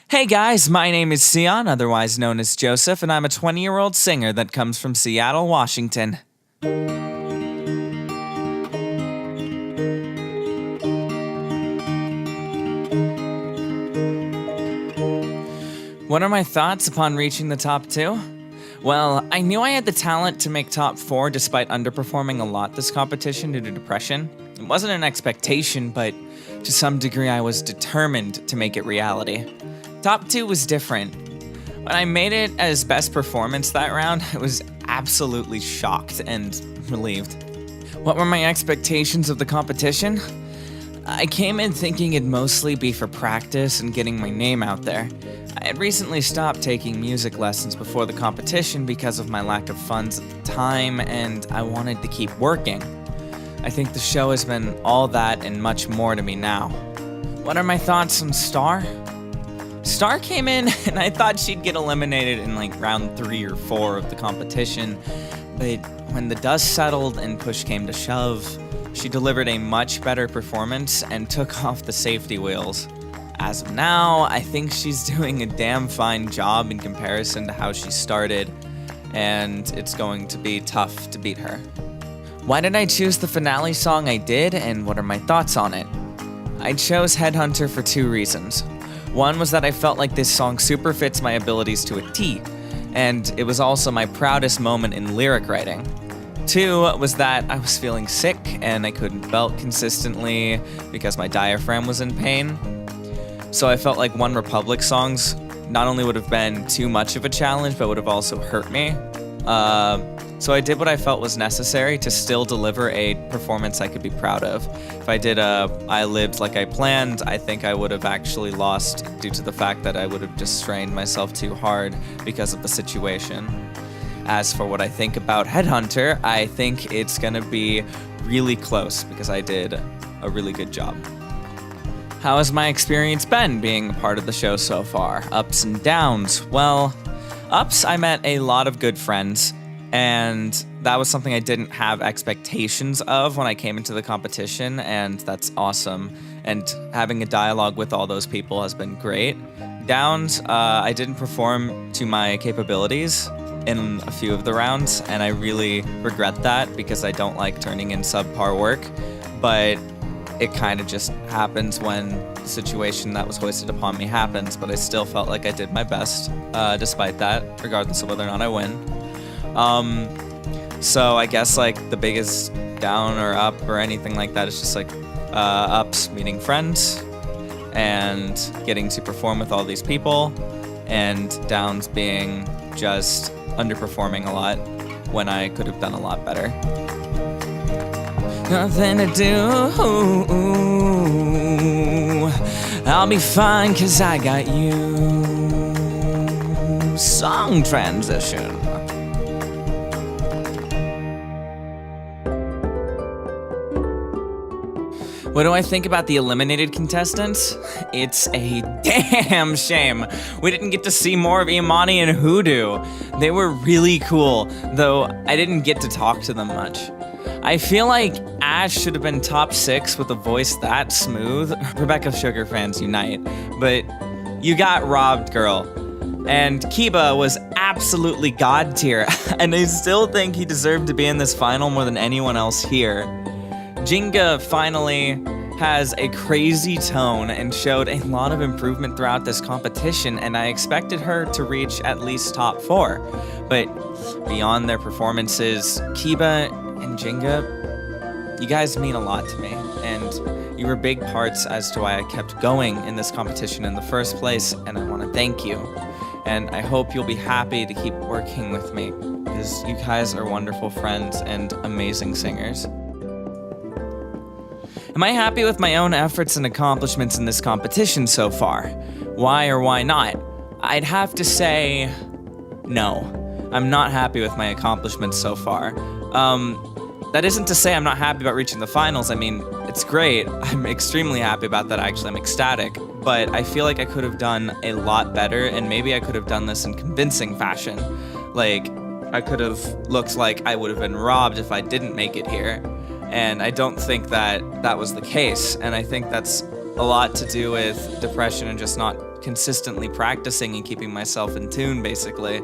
Hey guys, my name is Ceonn, otherwise known as Joseph, and I'm a 20-year-old singer that comes from Seattle, Washington. What are my thoughts upon reaching the top 2? Well, I knew I had the talent to make top 4 despite underperforming a lot this competition due to depression. It wasn't an expectation, but to some degree I was determined to make it reality. Top 2 was different. When I made it as best performance that round, I was absolutely shocked and relieved. What were my expectations of the competition? I came in thinking it'd mostly be for practice and getting my name out there. I had recently stopped taking music lessons before the competition because of my lack of funds at the time, and I wanted to keep working. I think the show has been all that and much more to me now. What are my thoughts on Star? Star came in and I thought she'd get eliminated in like round 3 or 4 of the competition, but when the dust settled and push came to shove, she delivered a much better performance and took off the safety wheels. As of now, I think she's doing a damn fine job in comparison to how she started, and it's going to be tough to beat her. Why did I choose the finale song I did, and what are my thoughts on it? I chose Headhunter for 2 reasons. One was that I felt like this song super fits my abilities to a T, and it was also my proudest moment in lyric writing. 2 was that I was feeling sick and I couldn't belt consistently because my diaphragm was in pain. So I felt like One Republic songs not only would have been too much of a challenge, but would have also hurt me. So I did what I felt was necessary to still deliver a performance I could be proud of. If I did I Lived Like I Planned, I think I would have actually lost due to the fact that I would have just strained myself too hard because of the situation. As for what I think about Headhunter, I think it's gonna be really close because I did a really good job. How has my experience been being a part of the show so far? Ups and downs? Well, ups, I met a lot of good friends, and that was something I didn't have expectations of when I came into the competition, and that's awesome. And having a dialogue with all those people has been great. Downs, I didn't perform to my capabilities in a few of the rounds, and I really regret that because I don't like turning in subpar work, but it kind of just happens when the situation that was hoisted upon me happens, but I still felt like I did my best, despite that, regardless of whether or not I win. So I guess like the biggest down or up or anything like that is just like ups, meeting friends and getting to perform with all these people, and downs being just underperforming a lot when I could have done a lot better. Nothing to do, I'll be fine 'cause I got you. Song transition. What do I think about the eliminated contestants? It's a damn shame we didn't get to see more of Imani and Hoodoo. They were really cool, though I didn't get to talk to them much. I feel like Ashe should have been top 6 with a voice that smooth. Rebecca Sugar fans unite. But you got robbed, girl. And Kiba was absolutely god tier, and I still think he deserved to be in this final more than anyone else here. Jinga finally has a crazy tone and showed a lot of improvement throughout this competition, and I expected her to reach at least top 4. But beyond their performances, Kiba and Jinga, you guys mean a lot to me, and you were big parts as to why I kept going in this competition in the first place, and I want to thank you. And I hope you'll be happy to keep working with me, because you guys are wonderful friends and amazing singers. Am I happy with my own efforts and accomplishments in this competition so far? Why or why not? I'd have to say no. I'm not happy with my accomplishments so far. That isn't to say I'm not happy about reaching the finals. I mean, it's great. I'm extremely happy about that, actually. I'm ecstatic. But I feel like I could have done a lot better, and maybe I could have done this in convincing fashion. Like, I could have looked like I would have been robbed if I didn't make it here. And I don't think that that was the case. And I think that's a lot to do with depression and just not consistently practicing and keeping myself in tune, basically.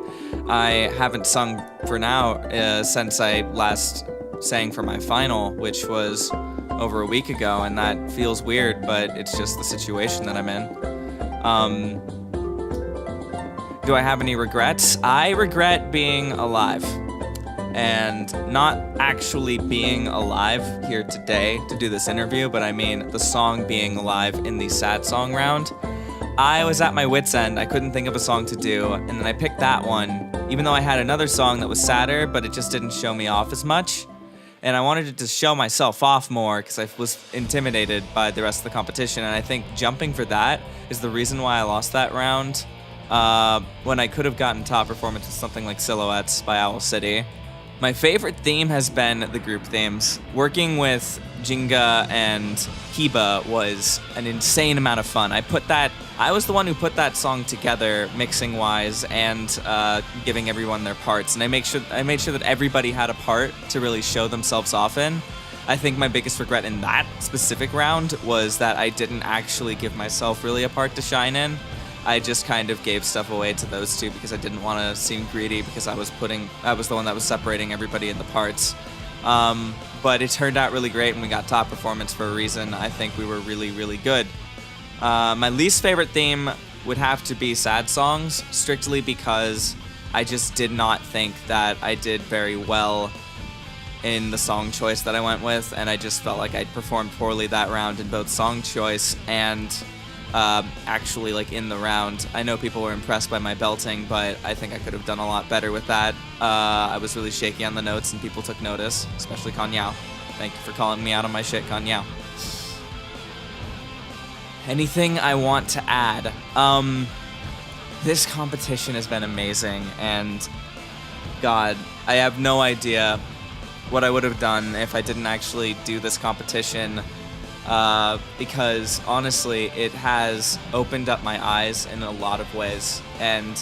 I haven't sung for now since I last sang for my final, which was over a week ago, and that feels weird, but it's just the situation that I'm in. Do I have any regrets? I regret being alive and not actually being alive here today to do this interview, but I mean the song being alive in the sad song round. I was at my wit's end. I couldn't think of a song to do, and then I picked that one, even though I had another song that was sadder, but it just didn't show me off as much. And I wanted to show myself off more because I was intimidated by the rest of the competition, and I think jumping for that is the reason why I lost that round when I could have gotten top performance with something like Silhouettes by Owl City. My favorite theme has been the group themes. Working with Jinga and Kiba was an insane amount of fun. I was the one who put that song together, mixing wise, and giving everyone their parts. And I made sure that everybody had a part to really show themselves off in. I think my biggest regret in that specific round was that I didn't actually give myself really a part to shine in. I just kind of gave stuff away to those two because I didn't want to seem greedy because I was the one that was separating everybody in the parts. But it turned out really great and we got top performance for a reason. I think we were really, really good. My least favorite theme would have to be sad songs, strictly because I just did not think that I did very well in the song choice that I went with, and I just felt like I'd performed poorly that round in both song choice and actually like in the round. I know people were impressed by my belting, but I think I could have done a lot better with that. I was really shaky on the notes and people took notice, especially Kanyau. Thank you for calling me out on my shit, Kanyau. Anything I want to add? This competition has been amazing, and God, I have no idea what I would have done if I didn't actually do this competition. Because honestly, it has opened up my eyes in a lot of ways, and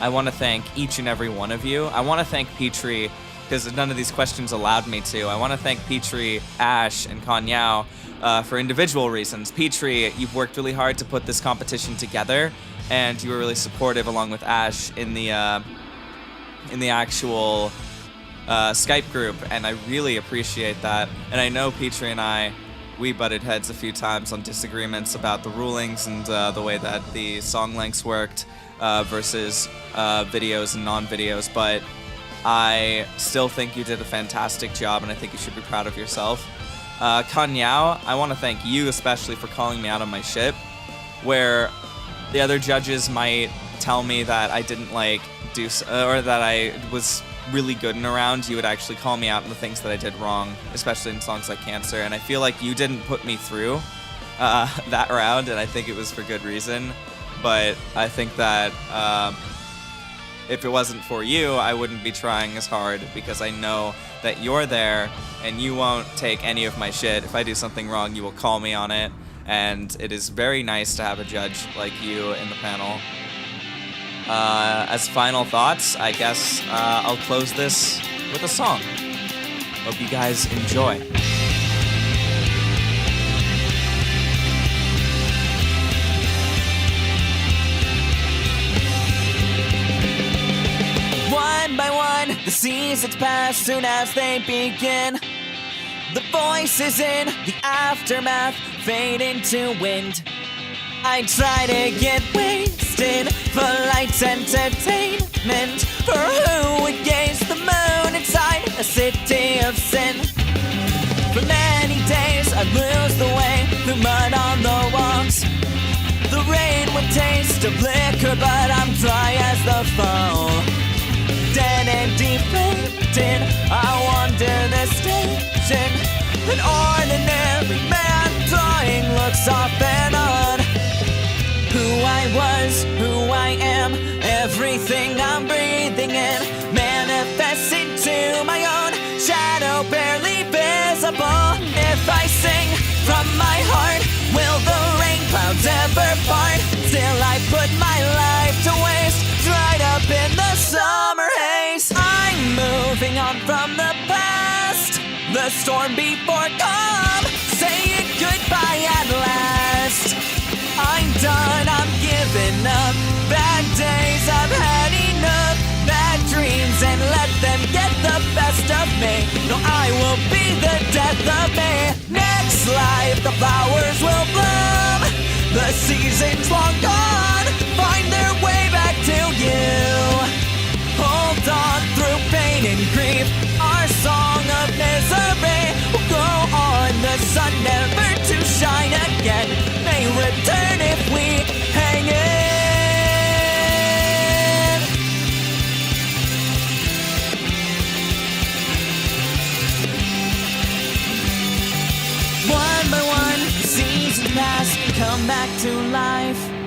I want to thank each and every one of you. I want to thank Petri, because none of these questions allowed me to. I want to thank Petri, Ashe, and Kanyau for individual reasons. Petri, you've worked really hard to put this competition together, and you were really supportive along with Ashe in the actual Skype group, and I really appreciate that. And I know Petri and we butted heads a few times on disagreements about the rulings and the way that the song lengths worked versus videos and non-videos, but I still think you did a fantastic job, and I think you should be proud of yourself. Kanyau, I want to thank you especially for calling me out on my shit, where the other judges might tell me that I didn't or that I was really good in a round. You would actually call me out on the things that I did wrong, especially in songs like Cancer, and I feel like you didn't put me through that round, and I think it was for good reason. But I think that if it wasn't for you, I wouldn't be trying as hard, because I know that you're there and you won't take any of my shit. If I do something wrong, you will call me on it, and it is very nice to have a judge like you in the panel. As final thoughts, I guess I'll close this with a song. Hope you guys enjoy. One by one, the seasons pass soon as they begin. The voices in the aftermath fade into wind. I try to get wasted for life's entertainment, for who would gaze the moon inside a city of sin. For many days I lose the way through mud on the walks. The rain would taste of liquor, but I'm dry as the fall. Dead and deflated, I wander the station, an ordinary man drawing looks off and on. Who I was, who I am, everything I'm breathing in manifests into my own shadow, barely visible. If I sing from my heart, will the rain clouds ever part? Still I put my life to waste, dried up in the summer haze. I'm moving on from the past, the storm before calm, saying goodbye at last. I'm done, I'm giving enough. Bad days, I've had enough. Bad dreams, and let them get the best of me. No, I will be the death of me. Next life, the flowers will bloom. The season's long gone, find their way back to you. Hold on through pain and grief. Our song of misery will go on. The sun never to shine again may return if we hang in. One by one, seasons pass and come back to life.